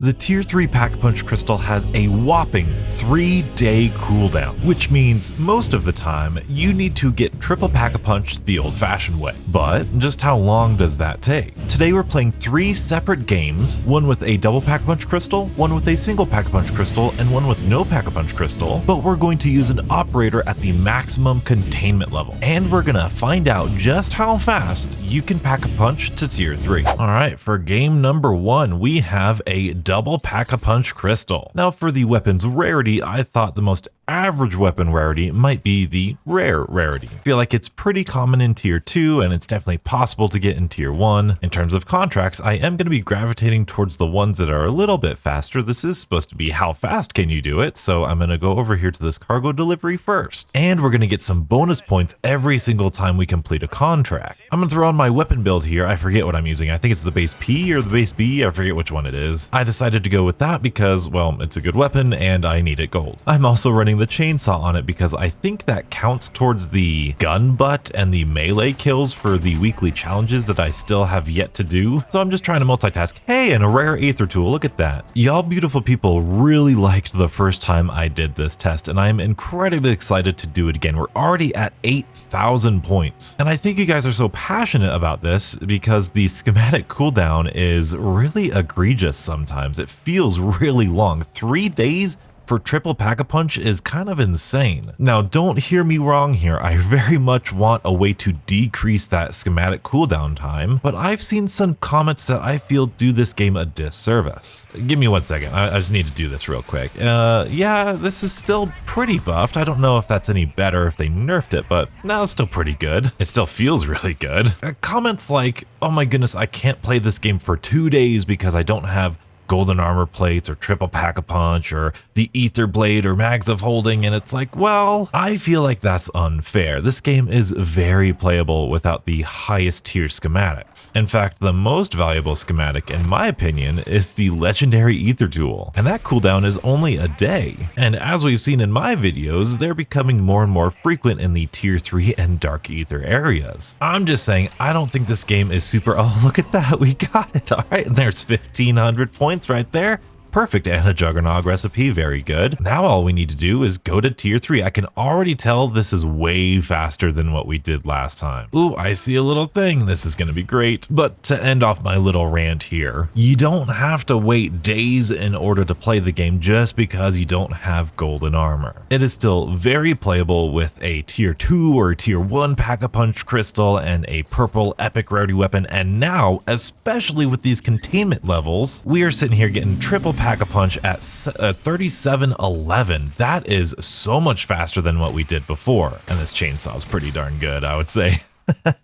The Tier 3 Pack-a-Punch Crystal has a whopping 3-day cooldown, which means most of the time you need to get triple Pack-a-Punch the old-fashioned way. But just how long does that take? Today we're playing 3 separate games, one with a double Pack-a-Punch Crystal, one with a single Pack-a-Punch Crystal, and one with no Pack-a-Punch Crystal, but we're going to use an operator at the maximum containment level. And we're gonna find out just how fast you can Pack-a-Punch to Tier 3. Alright, for game number 1, we have a double Pack-a-Punch Crystal. Now for the weapon's rarity, I thought the most average weapon rarity might be the rare rarity. I feel like it's pretty common in Tier 2 and it's definitely possible to get in Tier 1. In terms of contracts, I am going to be gravitating towards the ones that are a little bit faster. This is supposed to be how fast can you do it, so I'm going to go over here to this cargo delivery first. And we're going to get some bonus points every single time we complete a contract. I'm going to throw on my weapon build here. I forget what I'm using. I think it's the base P or the base B. I forget which one it is. I decided to go with that because, well, it's a good weapon and I need it gold. I'm also running the chainsaw on it because I think that counts towards the gun butt and the melee kills for the weekly challenges that I still have yet to do. So I'm just trying to multitask. Hey, and a rare aether tool, look at that. Y'all beautiful people really liked the first time I did this test and I'm incredibly excited to do it again. We're already at 8,000 points. And I think you guys are so passionate about this because the schematic cooldown is really egregious sometimes. It feels really long. 3 days for triple Pack-a-Punch is kind of insane. Now, don't hear me wrong here. I very much want a way to decrease that schematic cooldown time, but I've seen some comments that I feel do this game a disservice. Give me 1 second. I just need to do this real quick. Yeah, this is still pretty buffed. I don't know if that's any better if they nerfed it, but no, it's still pretty good. It still feels really good. Comments like, oh my goodness, I can't play this game for 2 days because I don't have golden armor plates or triple Pack-a-Punch or the ether blade or mags of holding, and it's like, well, I feel like that's unfair. This game is very playable without the highest tier schematics. In fact, the most valuable schematic in my opinion is the legendary ether tool, and that cooldown is only a day. And as we've seen in my videos, they're becoming more and more frequent in the tier 3 and dark ether areas. I'm just saying, I don't think this game is super, oh look at that, we got it. All right, and there's 1,500 points right there. Perfect, and a Juggernog recipe, very good. Now all we need to do is go to tier 3. I can already tell this is way faster than what we did last time. Ooh, I see a little thing. This is gonna be great. But to end off my little rant here, you don't have to wait days in order to play the game just because you don't have golden armor. It is still very playable with a tier 2 or tier 1 Pack-a-Punch crystal and a purple epic rarity weapon, and now, especially with these containment levels, we are sitting here getting triple Pack-a-Punch at 3711. That is so much faster than what we did before. And this chainsaw is pretty darn good, I would say.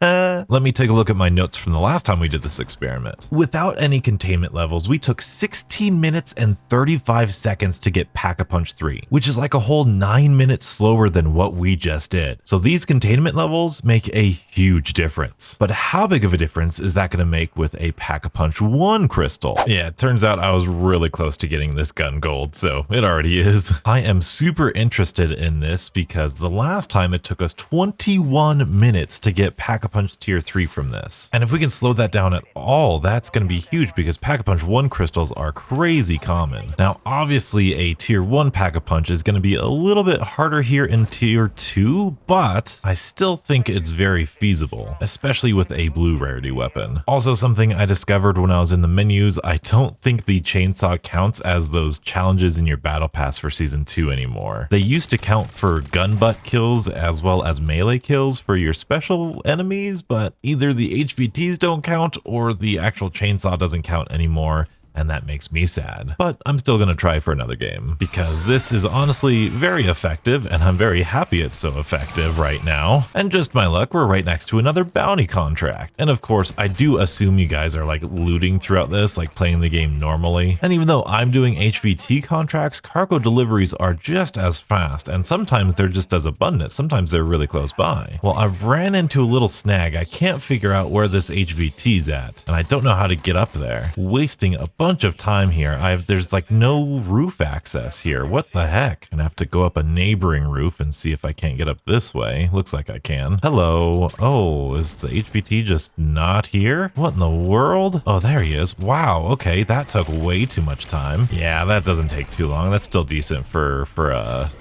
Let me take a look at my notes from the last time we did this experiment. Without any containment levels, we took 16 minutes and 35 seconds to get Pack-a-Punch 3, which is like a whole 9 minutes slower than what we just did. So these containment levels make a huge difference. But how big of a difference is that going to make with a Pack-a-Punch 1 crystal? Yeah, it turns out I was really close to getting this gun gold, so it already is. I am super interested in this because the last time it took us 21 minutes to get Pack-a-Punch tier 3 from this. And if we can slow that down at all, that's going to be huge because Pack-a-Punch 1 crystals are crazy common. Now, obviously a tier 1 Pack-a-Punch is going to be a little bit harder here in tier 2, but I still think it's very feasible, especially with a blue rarity weapon. Also, something I discovered when I was in the menus, I don't think the chainsaw counts as those challenges in your battle pass for season 2 anymore. They used to count for gun butt kills as well as melee kills for your special enemies, but either the HVTs don't count or the actual chainsaw doesn't count anymore. And that makes me sad. But I'm still gonna try for another game because this is honestly very effective and I'm very happy it's so effective right now. And just my luck, we're right next to another bounty contract. And of course, I do assume you guys are like looting throughout this, like playing the game normally. And even though I'm doing HVT contracts, cargo deliveries are just as fast and sometimes they're just as abundant. Sometimes they're really close by. Well, I've ran into a little snag. I can't figure out where this HVT's at and I don't know how to get up there, wasting a bunch bunch of time here. There's like no roof access here. What the heck? Gonna have to go up a neighboring roof and see if I can't get up this way. Looks like I can. Hello. Oh, is the HVT just not here? What in the world? Oh, there he is. Wow. Okay, that took way too much time. Yeah, that doesn't take too long. That's still decent for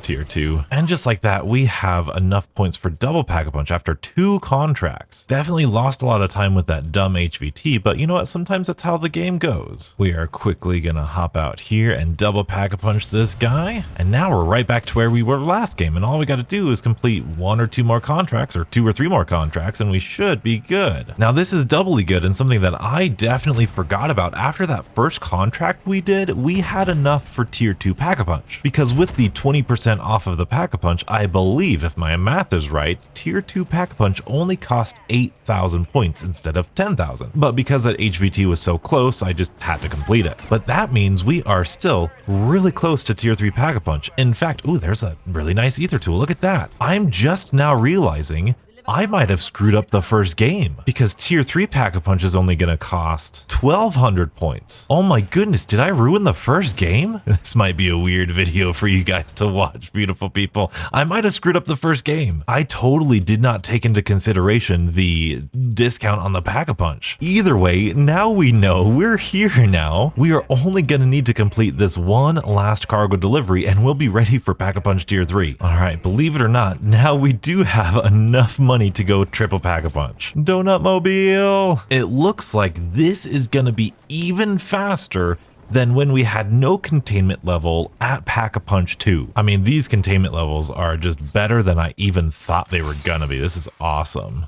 tier 2. And just like that, we have enough points for double Pack-a-Punch after 2 contracts. Definitely lost a lot of time with that dumb HVT, but you know what? Sometimes that's how the game goes. We are quickly gonna hop out here and double Pack-a-Punch this guy. And now we're right back to where we were last game. And all we gotta do is complete 1 or 2 more contracts, or 2 or 3 more contracts, and we should be good. Now this is doubly good, and something that I definitely forgot about. After that first contract we did, we had enough for tier 2 Pack-a-Punch. Because with the 20% off of the Pack-a-Punch, I believe, if my math is right, tier 2 Pack-a-Punch only cost 8,000 points instead of 10,000. But because that HVT was so close, I just had to complete it. But that means we are still really close to tier 3 Pack-a-Punch. In fact, ooh, there's a really nice ether tool. Look at that. I'm just now realizing I might have screwed up the first game, because tier 3 Pack-a-Punch is only going to cost 1,200 points. Oh my goodness, did I ruin the first game? This might be a weird video for you guys to watch, beautiful people. I might have screwed up the first game. I totally did not take into consideration the discount on the Pack-a-Punch. Either way, now we know we're here now. We are only going to need to complete this one last cargo delivery and we'll be ready for Pack-a-Punch tier 3. All right, believe it or not, now we do have enough money to go triple Pack-a-Punch. Donut Mobile! It looks like this is gonna be even faster than when we had no containment level at Pack-a-Punch 2. I mean, these containment levels are just better than I even thought they were gonna be. This is awesome.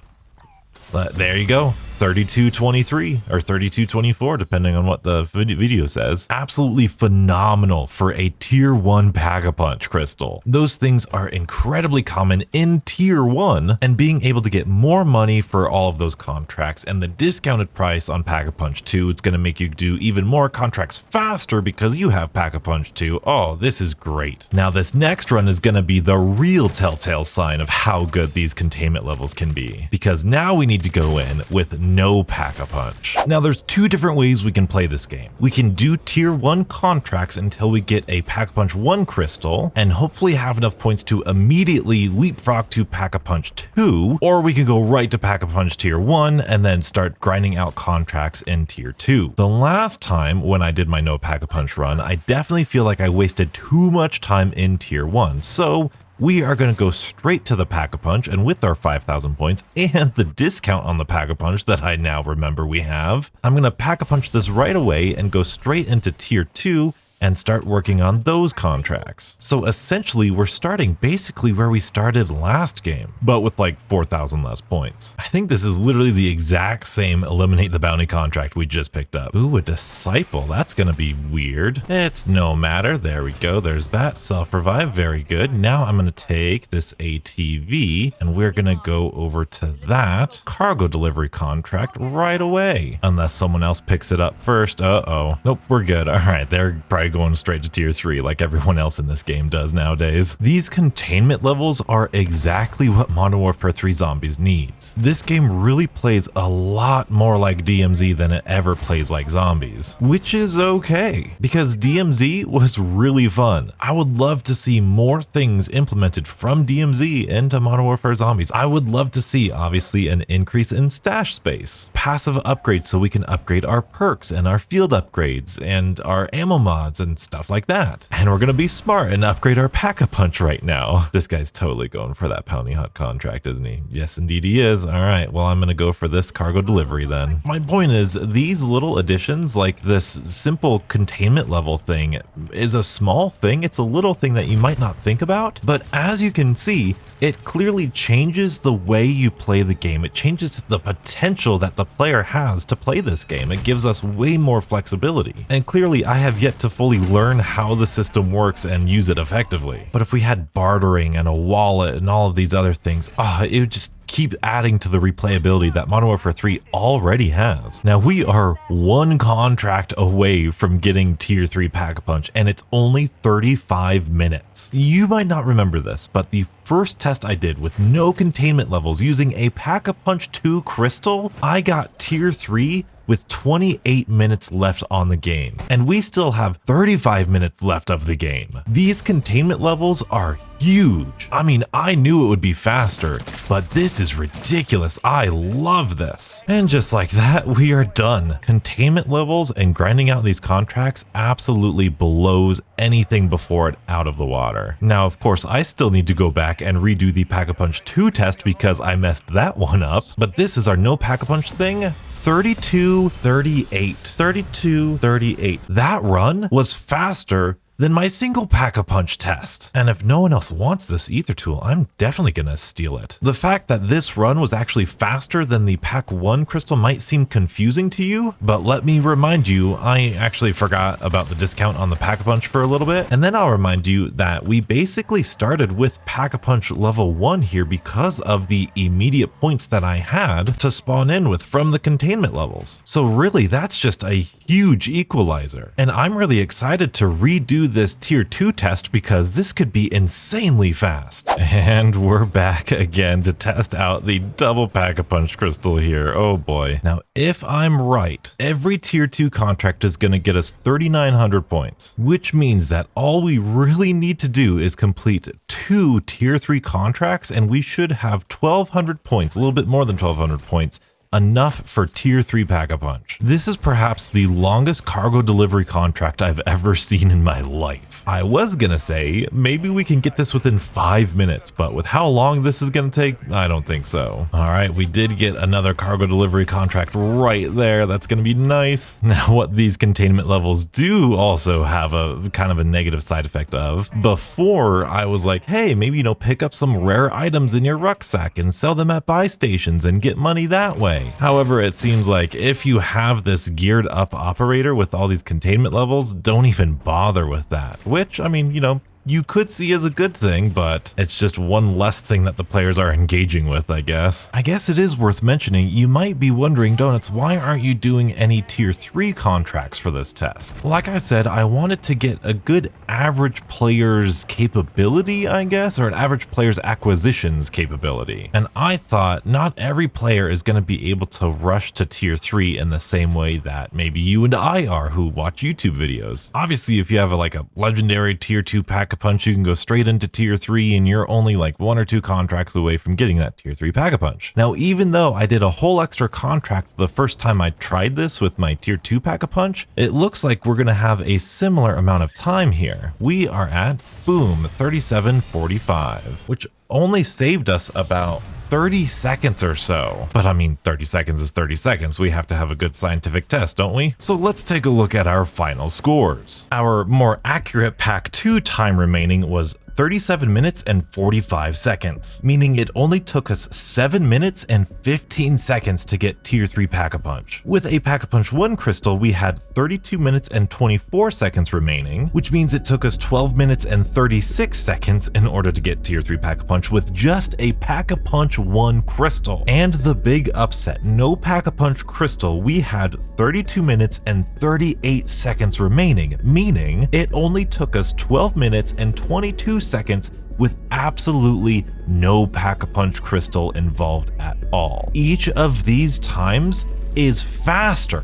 But there you go. 3223 or 3224, depending on what the video says. Absolutely phenomenal for a tier 1 Pack-a-Punch crystal. Those things are incredibly common in tier 1, and being able to get more money for all of those contracts and the discounted price on Pack-a-Punch 2, it's going to make you do even more contracts faster because you have Pack-a-Punch 2. Oh, this is great. Now this next run is going to be the real telltale sign of how good these containment levels can be, because now we need to go in with no Pack-a-Punch. Now there's 2 different ways we can play this game. We can do tier 1 contracts until we get a Pack-a-Punch 1 crystal and hopefully have enough points to immediately leapfrog to Pack-a-Punch 2, or we can go right to Pack-a-Punch tier 1 and then start grinding out contracts in tier 2. The last time when I did my no Pack-a-Punch run, I definitely feel like I wasted too much time in tier 1. So we are going to go straight to the Pack-a-Punch, and with our 5,000 points and the discount on the Pack-a-Punch that I now remember we have, I'm going to Pack-a-Punch this right away and go straight into tier 2 and start working on those contracts. So essentially we're starting basically where we started last game, but with like 4,000 less points. I think this is literally the exact same eliminate the bounty contract we just picked up. Ooh, a disciple, that's gonna be weird. It's no matter, there we go, there's that. Self-revive, very good. Now I'm gonna take this ATV and we're gonna go over to that cargo delivery contract right away. Unless someone else picks it up first. Uh-oh, nope, we're good. All right, they're probably going straight to tier 3 like everyone else in this game does nowadays. These containment levels are exactly what Modern Warfare 3 Zombies needs. This game really plays a lot more like DMZ than it ever plays like Zombies, which is okay, because DMZ was really fun. I would love to see more things implemented from DMZ into Modern Warfare Zombies. I would love to see, obviously, an increase in stash space, passive upgrades so we can upgrade our perks and our field upgrades and our ammo mods and stuff like that. And we're gonna be smart and upgrade our Pack-a-Punch right now. This guy's totally going for that Poundy Hut contract, isn't he? Yes, indeed he is. All right, well, I'm gonna go for this cargo delivery then. My point is, these little additions, like this simple containment level thing, is a small thing. It's a little thing that you might not think about, but as you can see, it clearly changes the way you play the game. It changes the potential that the player has to play this game. It gives us way more flexibility. And clearly, I have yet to fully learn how the system works and use it effectively. But if we had bartering and a wallet and all of these other things, it would just keep adding to the replayability that Modern Warfare 3 already has. Now we are 1 contract away from getting tier 3 Pack-a-Punch, and it's only 35 minutes. You might not remember this, but the first test I did with no containment levels using a Pack-a-Punch 2 crystal, I got tier 3 with 28 minutes left on the game, and we still have 35 minutes left of the game. These containment levels are huge. I mean, I knew it would be faster, but this is ridiculous. I love this. And just like that, we are done. Containment levels and grinding out these contracts absolutely blows anything before it out of the water. Now, of course, I still need to go back and redo the Pack-a-Punch 2 test because I messed that one up, but this is our no Pack-a-Punch thing. 32:38. 32:38. That run was faster than my single Pack-a-Punch test. And if no one else wants this ether tool, I'm definitely gonna steal it. The fact that this run was actually faster than the Pack 1 crystal might seem confusing to you, but let me remind you, I actually forgot about the discount on the Pack-a-Punch for a little bit, and then I'll remind you that we basically started with Pack-a-Punch level 1 here because of the immediate points that I had to spawn in with from the containment levels. So really, that's just a huge equalizer. And I'm really excited to redo this tier 2 test because this could be insanely fast. And we're back again to test out the double Pack-a-Punch crystal here. Oh boy. Now, if I'm right, every tier 2 contract is going to get us 3,900 points, which means that all we really need to do is complete 2 tier 3 contracts and we should have 1,200 points, a little bit more than 1,200 points, enough for tier 3 Pack-a-Punch. This is perhaps the longest cargo delivery contract I've ever seen in my life. I was gonna say maybe we can get this within 5 minutes, but with how long this is gonna take, I don't think so. All right, we did get another cargo delivery contract right there. That's gonna be nice. Now, what these containment levels do also have a kind of a negative side effect of. Before, I was like, hey, maybe, pick up some rare items in your rucksack and sell them at buy stations and get money that way. However, it seems like if you have this geared up operator with all these containment levels, don't even bother with that. Which, I mean, you could see as a good thing, but it's just one less thing that the players are engaging with, I guess. I guess it is worth mentioning, you might be wondering, Donuts, why aren't you doing any tier 3 contracts for this test? Like I said, I wanted to get a good average player's capability, I guess, or an average player's acquisitions capability. And I thought not every player is going to be able to rush to tier 3 in the same way that maybe you and I are who watch YouTube videos. Obviously, if you have a legendary tier 2 Pack-a-Punch, you can go straight into tier 3 and you're only 1 or 2 contracts away from getting that tier 3 Pack-a-Punch. Now, even though I did a whole extra contract the first time I tried this with my tier 2 Pack-a-Punch, it looks like we're going to have a similar amount of time here. We are at, boom, 37:45, which only saved us about 30 seconds or so. But I mean, 30 seconds is 30 seconds. We have to have a good scientific test, don't we? So let's take a look at our final scores. Our more accurate Pack 2 time remaining was 37 minutes and 45 seconds, meaning it only took us 7 minutes and 15 seconds to get tier 3 Pack-a-Punch. With a Pack-a-Punch 1 crystal, we had 32 minutes and 24 seconds remaining, which means it took us 12 minutes and 36 seconds in order to get tier 3 Pack-a-Punch with just a Pack-a-Punch 1 crystal. And the big upset, no Pack-a-Punch crystal, we had 32 minutes and 38 seconds remaining, meaning it only took us 12 minutes and 22 seconds with absolutely no Pack-a-Punch crystal involved at all. Each of these times is faster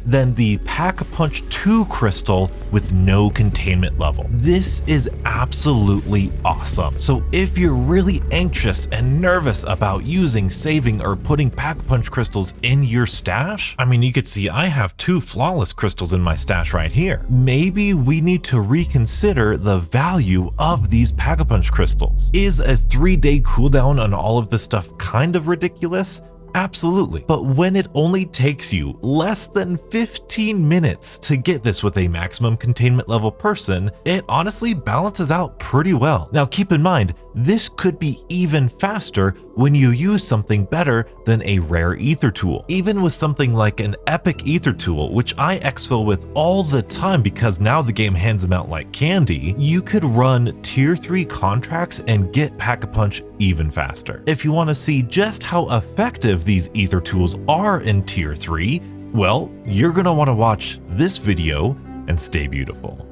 than the Pack-a-Punch 2 crystal with no containment level. This is absolutely awesome. So if you're really anxious and nervous about using, saving, or putting Pack-a-Punch crystals in your stash, I mean, you could see I have 2 flawless crystals in my stash right here. Maybe we need to reconsider the value of these Pack-a-Punch crystals. Is a 3-day cooldown on all of this stuff kind of ridiculous? Absolutely. But when it only takes you less than 15 minutes to get this with a maximum containment level person, it honestly balances out pretty well. Now keep in mind, this could be even faster when you use something better than a rare ether tool. Even with something like an epic ether tool, which I exfil with all the time because now the game hands them out like candy, you could run tier 3 contracts and get Pack-a-Punch even faster. If you want to see just how effective these ether tools are in tier 3, well, you're going to want to watch this video and stay beautiful.